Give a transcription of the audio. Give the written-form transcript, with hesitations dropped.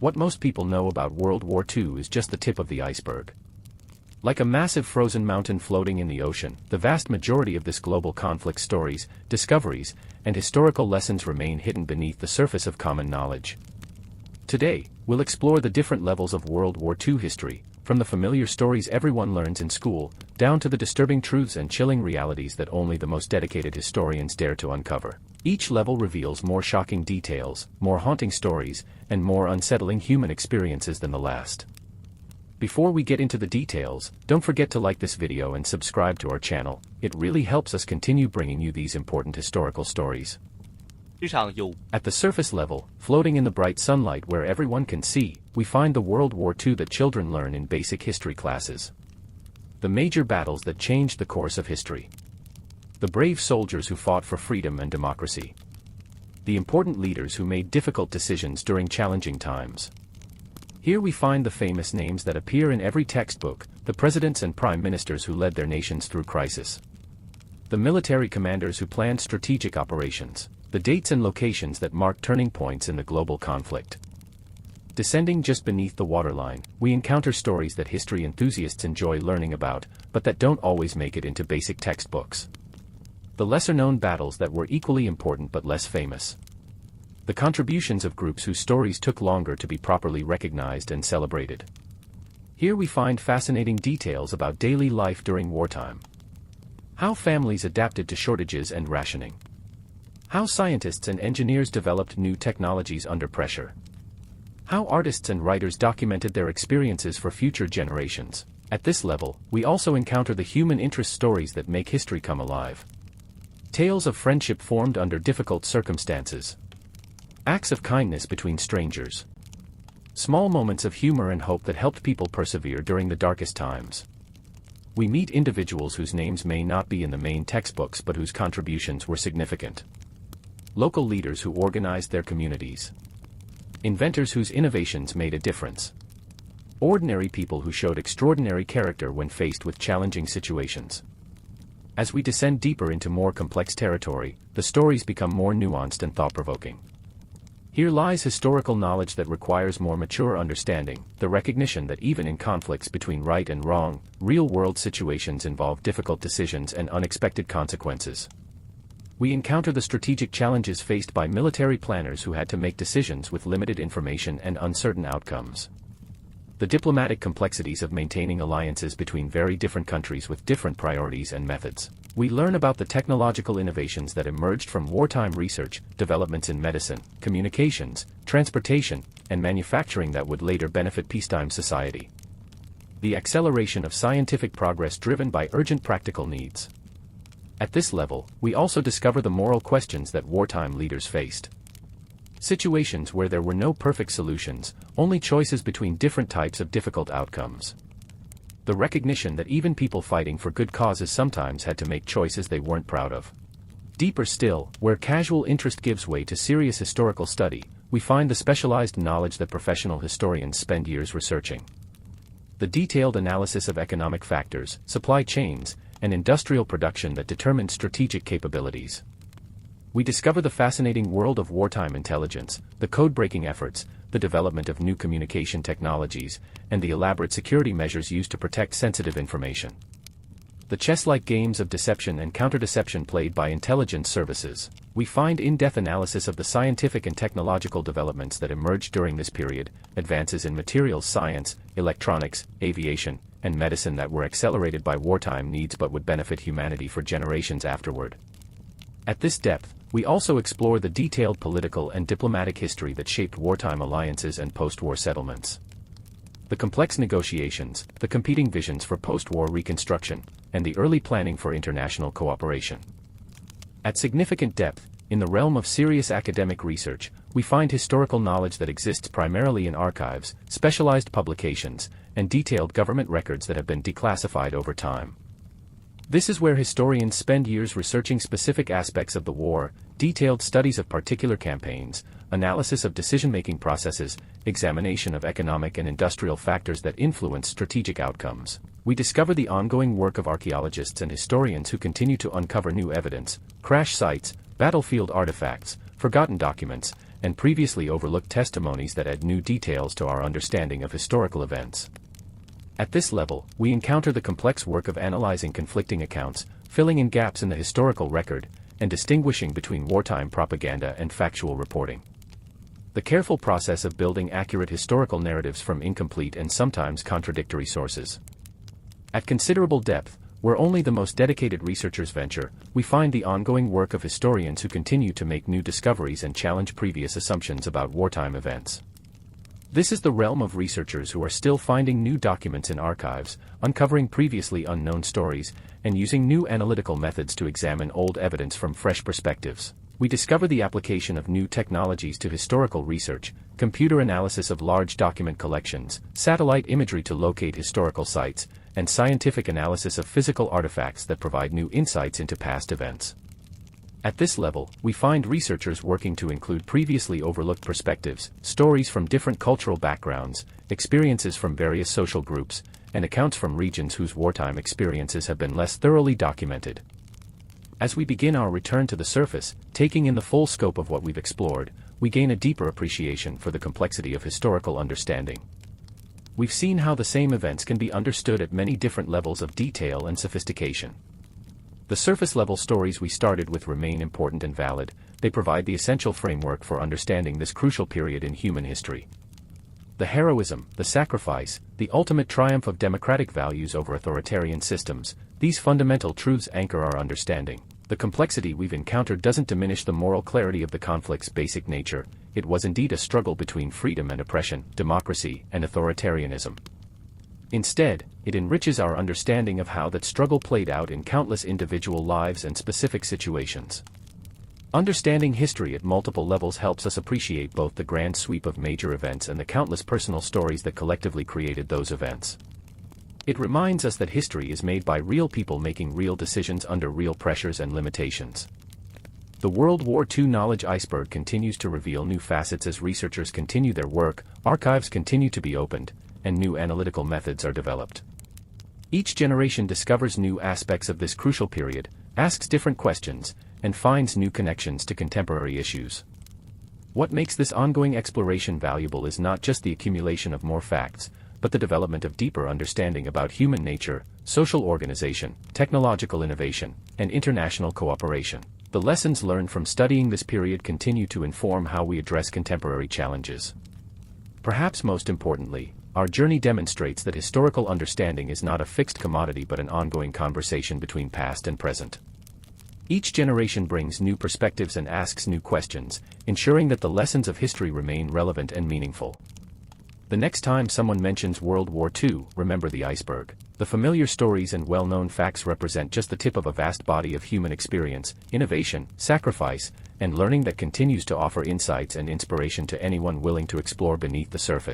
What most people know about World War II is just the tip of the iceberg. Like a massive frozen mountain floating in the ocean, the vast majority of this global conflict's stories, discoveries, and historical lessons remain hidden beneath the surface of common knowledge. Today, we'll explore the different levels of World War II history, from the familiar stories everyone learns in school, down to the disturbing truths and chilling realities that only the most dedicated historians dare to uncover. Each level reveals more shocking details, more haunting stories, and more unsettling human experiences than the last. Before we get into the details, don't forget to like this video and subscribe to our channel. It really helps us continue bringing you these important historical stories. At the surface level, floating in the bright sunlight where everyone can see, we find the World War II that children learn in basic history classes. The major battles that changed the course of history. The brave soldiers who fought for freedom and democracy. The important leaders who made difficult decisions during challenging times. Here we find the famous names that appear in every textbook, the presidents and prime ministers who led their nations through crisis. The military commanders who planned strategic operations. The dates and locations that mark turning points in the global conflict. Descending just beneath the waterline, we encounter stories that history enthusiasts enjoy learning about, but that don't always make it into basic textbooks. The lesser-known battles that were equally important but less famous. The contributions of groups whose stories took longer to be properly recognized and celebrated. Here we find fascinating details about daily life during wartime. How families adapted to shortages and rationing. How scientists and engineers developed new technologies under pressure. How artists and writers documented their experiences for future generations. At this level, we also encounter the human interest stories that make history come alive. Tales of friendship formed under difficult circumstances. Acts of kindness between strangers. Small moments of humor and hope that helped people persevere during the darkest times. We meet individuals whose names may not be in the main textbooks but whose contributions were significant. Local leaders who organized their communities. Inventors whose innovations made a difference. Ordinary people who showed extraordinary character when faced with challenging situations. As we descend deeper into more complex territory, the stories become more nuanced and thought-provoking. Here lies historical knowledge that requires more mature understanding, the recognition that even in conflicts between right and wrong, real-world situations involve difficult decisions and unexpected consequences. We encounter the strategic challenges faced by military planners who had to make decisions with limited information and uncertain outcomes. The diplomatic complexities of maintaining alliances between very different countries with different priorities and methods. We learn about the technological innovations that emerged from wartime research, developments in medicine, communications, transportation, and manufacturing that would later benefit peacetime society. The acceleration of scientific progress driven by urgent practical needs. At this level, we also discover the moral questions that wartime leaders faced. Situations where there were no perfect solutions, only choices between different types of difficult outcomes. The recognition that even people fighting for good causes sometimes had to make choices they weren't proud of. Deeper still, where casual interest gives way to serious historical study, we find the specialized knowledge that professional historians spend years researching. The detailed analysis of economic factors, supply chains, and industrial production that determined strategic capabilities. We discover the fascinating world of wartime intelligence, the code-breaking efforts, the development of new communication technologies, and the elaborate security measures used to protect sensitive information. The chess-like games of deception and counter-deception played by intelligence services. We find in-depth analysis of the scientific and technological developments that emerged during this period, advances in materials science, electronics, aviation, and medicine that were accelerated by wartime needs but would benefit humanity for generations afterward. At this depth, we also explore the detailed political and diplomatic history that shaped wartime alliances and post-war settlements. The complex negotiations, the competing visions for post-war reconstruction, and the early planning for international cooperation. At significant depth, in the realm of serious academic research, we find historical knowledge that exists primarily in archives, specialized publications, and detailed government records that have been declassified over time. This is where historians spend years researching specific aspects of the war, detailed studies of particular campaigns, analysis of decision-making processes, examination of economic and industrial factors that influence strategic outcomes. We discover the ongoing work of archaeologists and historians who continue to uncover new evidence, crash sites, battlefield artifacts, forgotten documents, and previously overlooked testimonies that add new details to our understanding of historical events. At this level, we encounter the complex work of analyzing conflicting accounts, filling in gaps in the historical record, and distinguishing between wartime propaganda and factual reporting. The careful process of building accurate historical narratives from incomplete and sometimes contradictory sources. At considerable depth, where only the most dedicated researchers venture, we find the ongoing work of historians who continue to make new discoveries and challenge previous assumptions about wartime events. This is the realm of researchers who are still finding new documents in archives, uncovering previously unknown stories, and using new analytical methods to examine old evidence from fresh perspectives. We discover the application of new technologies to historical research, computer analysis of large document collections, satellite imagery to locate historical sites, and scientific analysis of physical artifacts that provide new insights into past events. At this level, we find researchers working to include previously overlooked perspectives, stories from different cultural backgrounds, experiences from various social groups, and accounts from regions whose wartime experiences have been less thoroughly documented. As we begin our return to the surface, taking in the full scope of what we've explored, we gain a deeper appreciation for the complexity of historical understanding. We've seen how the same events can be understood at many different levels of detail and sophistication. The surface-level stories we started with remain important and valid. They provide the essential framework for understanding this crucial period in human history. The heroism, the sacrifice, the ultimate triumph of democratic values over authoritarian systems, these fundamental truths anchor our understanding. The complexity we've encountered doesn't diminish the moral clarity of the conflict's basic nature. It was indeed a struggle between freedom and oppression, democracy and authoritarianism. Instead, it enriches our understanding of how that struggle played out in countless individual lives and specific situations. Understanding history at multiple levels helps us appreciate both the grand sweep of major events and the countless personal stories that collectively created those events. It reminds us that history is made by real people making real decisions under real pressures and limitations. The World War II knowledge iceberg continues to reveal new facets as researchers continue their work, archives continue to be opened, and new analytical methods are developed. Each generation discovers new aspects of this crucial period, asks different questions, and finds new connections to contemporary issues. What makes this ongoing exploration valuable is not just the accumulation of more facts, but the development of deeper understanding about human nature, social organization, technological innovation, and international cooperation. The lessons learned from studying this period continue to inform how we address contemporary challenges. Perhaps most importantly, our journey demonstrates that historical understanding is not a fixed commodity but an ongoing conversation between past and present. Each generation brings new perspectives and asks new questions, ensuring that the lessons of history remain relevant and meaningful. The next time someone mentions World War II, remember the iceberg. The familiar stories and well-known facts represent just the tip of a vast body of human experience, innovation, sacrifice, and learning that continues to offer insights and inspiration to anyone willing to explore beneath the surface.